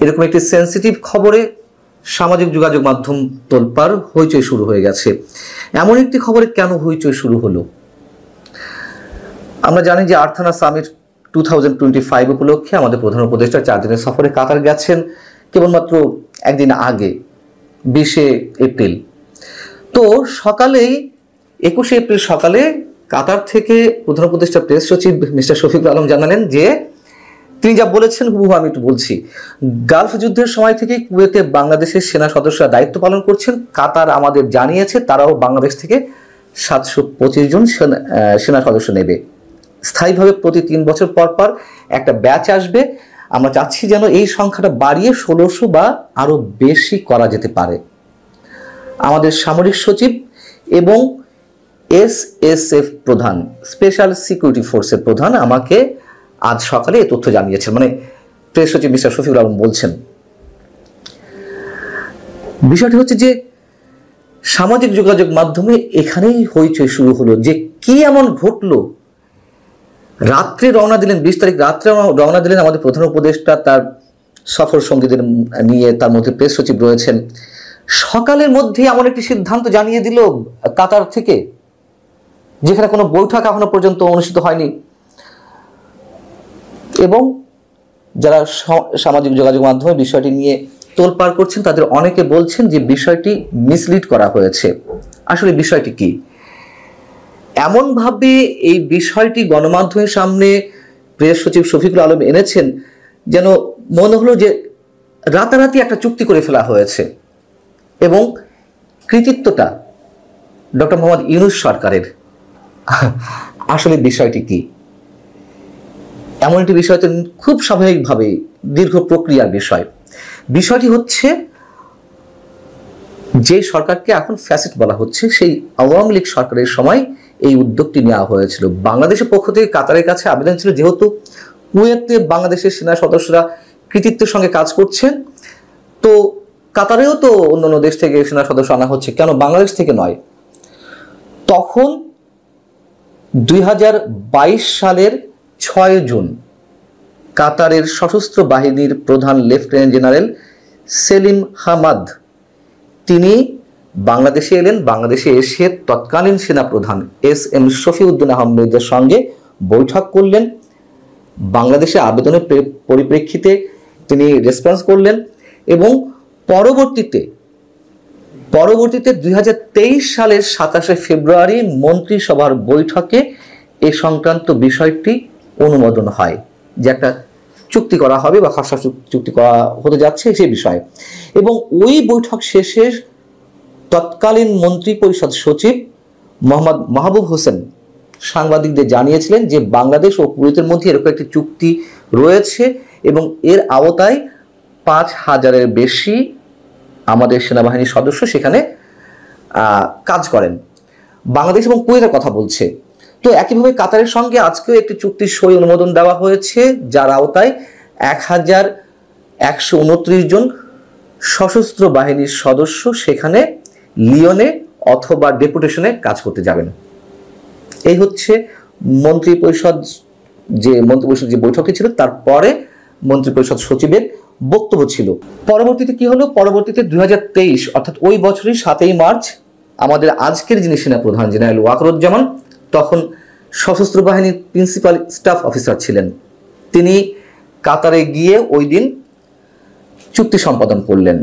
এরকম একটি সেন্সিটিভ খবরে সামাজিক যোগাযোগ মাধ্যম তোলপাড় হইচই শুরু হয়ে গেছে। এমন একটি খবরে কেন হইচই শুরু হলো? আমরা জানি যে আর্থানা সামিট 2025 উপলক্ষে আমাদের প্রধান উপদেষ্টা 4 দিনের সফরে কাতার গেছেন কেবলমাত্র একদিন আগে, 20 এপ্রিল। তো সকালেই 21 এপ্রিল সকালে কাতার থেকে প্রধান উপদেষ্টা প্রেস সচিব মিস্টার শফিকুল আলম জানালেন যে তিনি যা বলেছেন হুবহু আমি একটু বলছি। গালফ যুদ্ধের সময় থেকে কুয়েতে বাংলাদেশের সেনা সদস্যরা দায়িত্ব পালন করছেন। কাতার আমাদের জানিয়েছে তারাও বাংলাদেশ থেকে 725 জন সেনা সদস্য নেবে। স্থায়ীভাবে প্রতি 3 বছর পর পর একটা ব্যাচ আসবে। আমরা চাচ্ছি যেন এই সংখ্যাটা বাড়িয়ে 1600 বা আরো বেশি করা যেতে পারে। আমাদের সামরিক সচিব এবং SSF প্রধান, স্পেশাল সিকিউরিটি ফোর্সের প্রধান আমাকে আজ সকালে এই তথ্য জানিয়েছেন, মানে প্রেস সচিব মিস্টার শফিকুল আলম বলছেন। বিষয়টি হচ্ছে যে সামাজিক যোগাযোগ মাধ্যমে এখানেই হইচই শুরু হলো যে কি এমন ঘটলো। রাত্রে রওনা দিলেন, 20 তারিখ রাত্রে রওনা দিলেন আমাদের প্রধান উপদেষ্টা তার সফর সঙ্গীদের নিয়ে, তার মধ্যে প্রেস সচিব রয়েছেন। সকালের মধ্যে এমন একটি সিদ্ধান্ত জানিয়ে দিল কাতার থেকে, যেখানে কোনো বৈঠক এখনো পর্যন্ত অনুষ্ঠিত হয়নি। এবং যারা সামাজিক যোগাযোগ মাধ্যমে বিষয়টি নিয়ে তোলপাড় করছেন তাদের অনেকে বলছেন যে বিষয়টি মিসলিড করা হয়েছে। আসলে বিষয়টি কি? এমনভাবে এই বিষয়টি গণমাধ্যমের সামনে প্রেস সচিব শফিকুল আলম এনেছেন যেন মনে হলো যে রাতারাতি একটা চুক্তি করে ফেলা হয়েছে এবং কৃতিত্বটা ডক্টর মোহাম্মদ ইউনূস সরকারের। আসলে বিষয়টি কি? এমন একটি বিষয় তো খুব স্বাভাবিকভাবে দীর্ঘ প্রক্রিয়ার বিষয়। বিষয়টি হচ্ছে যে সরকারকে এখন ফ্যাসিস্ট বলা হচ্ছে, সেই আওয়ামী লীগ সরকারের সময় এই উদ্যোগটি নেওয়া হয়েছিল। বাংলাদেশের পক্ষ থেকে কাতারের কাছে আবেদন ছিল, যেহেতু কুয়েতে বাংলাদেশের সেনা সদস্যরা কৃতিত্বের সঙ্গে কাজ করছেন, তো কাতারেও তো অন্যান্য দেশ থেকে সেনা সদস্য আনা হচ্ছে, কেন বাংলাদেশ থেকে নয়? তখন 2022 সালের 6 জুন কাতারের সশস্ত্র বাহিনীর প্রধান লেফটেন্যান্ট জেনারেল সেলিম হামাদ তিনি বাংলাদেশে এলেন। বাংলাদেশে এসে তৎকালীন সেনাপ্রধান SM শফিউদ্দিন আহমেদের সঙ্গে বৈঠক করলেন। বাংলাদেশে আবেদনের পরিপ্রেক্ষিতে তিনি রেসপন্স করলেন এবং পরবর্তীতে 2023 সালের 27 ফেব্রুয়ারি মন্ত্রিসভার বৈঠকে এ সংক্রান্ত বিষয়টি অনুমোদন হয় যে একটা চুক্তি করা হবে বা খসড়া চুক্তি করা হতে যাচ্ছে সেই বিষয়ে। এবং ওই বৈঠক শেষে তৎকালীন মন্ত্রী পরিষদ সচিব মোহাম্মদ মাহবুব হোসেন সাংবাদিকদের জানিয়েছিলেন যে বাংলাদেশ ও কুয়েতের মধ্যে এরকম একটি চুক্তি রয়েছে এবং এর আওতায় 5000-এর বেশি আমাদের সেনাবাহিনীর সদস্য সেখানে কাজ করেন। বাংলাদেশ এবং কুয়েতের কথা বলছে। তো একইভাবে কাতারের সঙ্গে আজকেও একটি চুক্তির সই অনুমোদন দেওয়া হয়েছে, যার আওতায় 1129 জন সশস্ত্র বাহিনীর সদস্য সেখানে লিওনে অথবা ডেপুটেশনে কাজ করতে যাবেন। এই হচ্ছে মন্ত্রিপরিষদ যে বৈঠকটি ছিল, তারপরে মন্ত্রিপরিষদ সচিবের বক্তব্য ছিল। পরবর্তীতে কি হলো? পরবর্তীতে 2023 অর্থাৎ ওই বছরই 7 মার্চ আমাদের আজকের যিনি সেনাপ্রধান জেনারেল ওয়াকারুজ্জামান, তখন সশস্ত্র বাহিনীর প্রিন্সিপাল স্টাফ অফিসার ছিলেন, তিনি কাতারে গিয়ে ওই দিন চুক্তি সম্পাদন করলেন।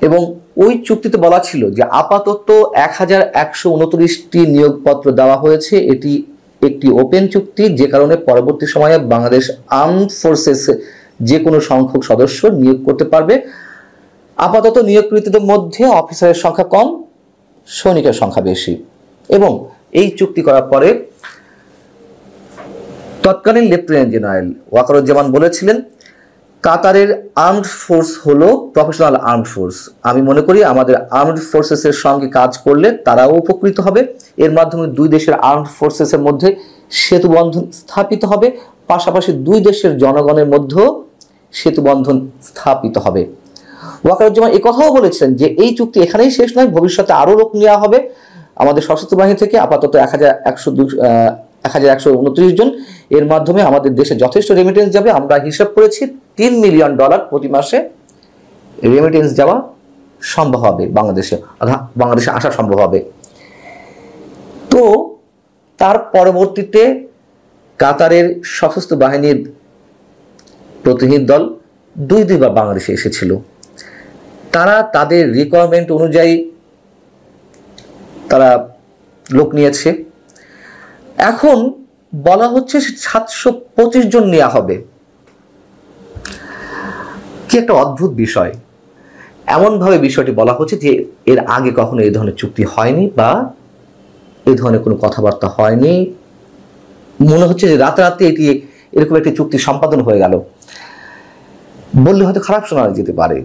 এবং ওই চুক্তিতে বলা ছিল যে আপাতত 1129টি নিয়োগপত্র দেওয়া হয়েছে। এটি একটি ওপেন চুক্তি, যে কারণে পরবর্তী সময়ে বাংলাদেশ আর্মড ফোর্সেস যে কোনো সংখ্যক সদস্য নিয়োগ করতে পারবে। আপাতত নিয়োগকৃতদের মধ্যে অফিসারের সংখ্যা কম, সৈনিকের সংখ্যা বেশি। এবং এই চুক্তি করার পরে তৎকালীন লেফটেন্যান্ট জেনারেল ওয়াকারুজ্জামান বলেছিলেন কাতারের আর্মড ফোর্স হলো প্রফেশনাল আর্মড ফোর্স। আমি মনে করি আমাদের আর্মড ফোর্সেসের সঙ্গে কাজ করলে তারাও উপকৃত হবে। এর মাধ্যমে দুই দেশের আর্মড ফোর্সেসের মধ্যে সেতুবন্ধন স্থাপিত হবে, পাশাপাশি দুই দেশের জনগণের মধ্যেও সেতুবন্ধন স্থাপিত হবে। ওয়াকারুজ্জামান কথাও বলেছেন যে এই চুক্তি এখানেই শেষ নয়, ভবিষ্যতে আরও লোক নেওয়া হবে আমাদের সশস্ত্র বাহিনী থেকে। আপাতত 1129 জন। এর মাধ্যমে আমাদের দেশে যথেষ্ট রেমিটেন্স যাবে। আমরা হিসাব করেছি $3 মিলিয়ন প্রতি মাসে রেমিটেন্স যাওয়া সম্ভব হবে, বাংলাদেশে আসা সম্ভব হবে। তো তার পরবর্তীতে কাতারের সশস্ত্র বাহিনীর প্রতিনিধি দল দুইবার বাংলাদেশে এসেছিল। তারা তাদের রিকোয়ারমেন্ট অনুযায়ী তারা লোক নিয়েছে। এখন বলা হচ্ছে 725 জন নেওয়া হবে। কি একটা অদ্ভুত বিষয়! এমনভাবে বিষয়টি বলা হচ্ছে যে এর আগে কখনো এই ধরনের চুক্তি হয়নি বা এই ধরনের কোনো কথাবার্তা হয়নি। মনে হচ্ছে যে রাতারাতি এটি এরকম একটি চুক্তি সম্পাদন হয়ে গেল বললে হয়তো খারাপ শোনা যেতে পারে।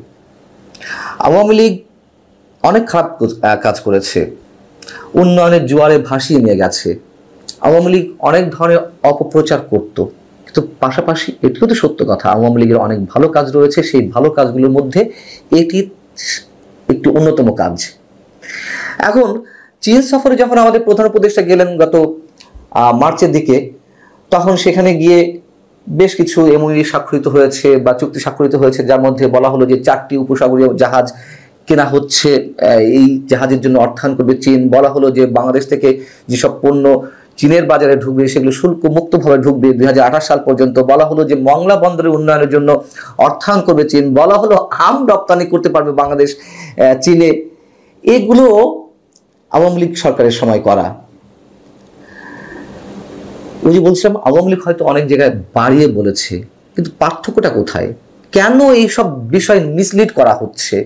আওয়ামী লীগ অনেক খারাপ কাজ করেছে, উন্নয়নের জোয়ারে ভাসিয়ে নিয়ে গেছে। আওয়ামী লীগ অনেক ধরনের অপপ্রচার করত, কিন্তু পাশাপাশি এটিও তো সত্য কথা, আওয়ামী লীগের অনেক ভালো কাজ রয়েছে। সেই ভালো কাজগুলোর মধ্যে এটি একটি অন্যতম কাজ। এখন চীন সফরে যখন আমাদের প্রধান উপদেষ্টা গেলেন গত মার্চের দিকে, তখন সেখানে গিয়ে বেশ কিছু এমওইউ স্বাক্ষরিত হয়েছে বা চুক্তি স্বাক্ষরিত হয়েছে, যার মধ্যে বলা হলো যে 4টি উপসাগরীয় জাহাজ কেনা হচ্ছে, এই জাহাজের জন্য অর্থায়ন করবে চীন। বলা হলো যে বাংলাদেশ থেকে যেসব পণ্য চীনের বাজারে ঢুকবে সেগুলো শুল্ক মুক্তভাবে ঢুকবে 2028 সাল পর্যন্ত। বলা হলো যে মংলা বন্দরের উন্নয়নের জন্য অর্থায়ন করবে চীন। বলা হলো আম রপ্তানি করতে পারবে বাংলাদেশ চীনে। এগুলো আওয়ামী লীগ সরকারের সময় করা। ওই যে বলছিলাম, আওয়ামী লীগ হয়তো অনেক জায়গায় বাড়িয়ে বলেছে, কিন্তু পার্থক্যটা কোথায়? কেন এইসব বিষয় মিসলিড করা হচ্ছে,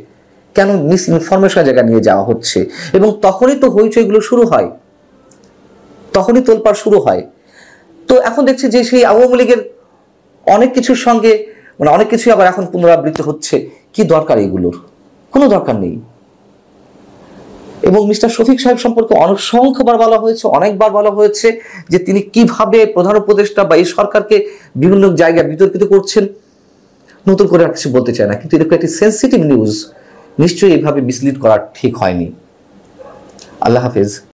কেন মিস ইনফরমেশন জায়গা নিয়ে যাওয়া হচ্ছে? এবং তখনই তো হইচইগুলো শুরু হয়, তখনই তোলপাড় শুরু হয়। তো এখন দেখছি যে সেই আওয়ামী লীগের অনেক কিছুর সঙ্গে অনেক কিছুই আবার এখন পুনরাবৃত্তি হচ্ছে। কি দরকার এগুলোর? কোনো দরকার নেই। এবং মিস্টার শফিক সাহেব সম্পর্কে অসংখ্যবার বলা হয়েছে, অনেকবার বলা হয়েছে যে তিনি কিভাবে প্রধান উপদেষ্টা বা এই সরকারকে বিভিন্ন জায়গায় বিতর্কিত করছেন। নতুন করে আর কিছু বলতে চায় না, কিন্তু এরকম একটি সেন্সিটিভ নিউজ নিশ্চয়ই এইভাবে মিসলিড করা ঠিক হয়নি। আল্লাহ হাফেজ।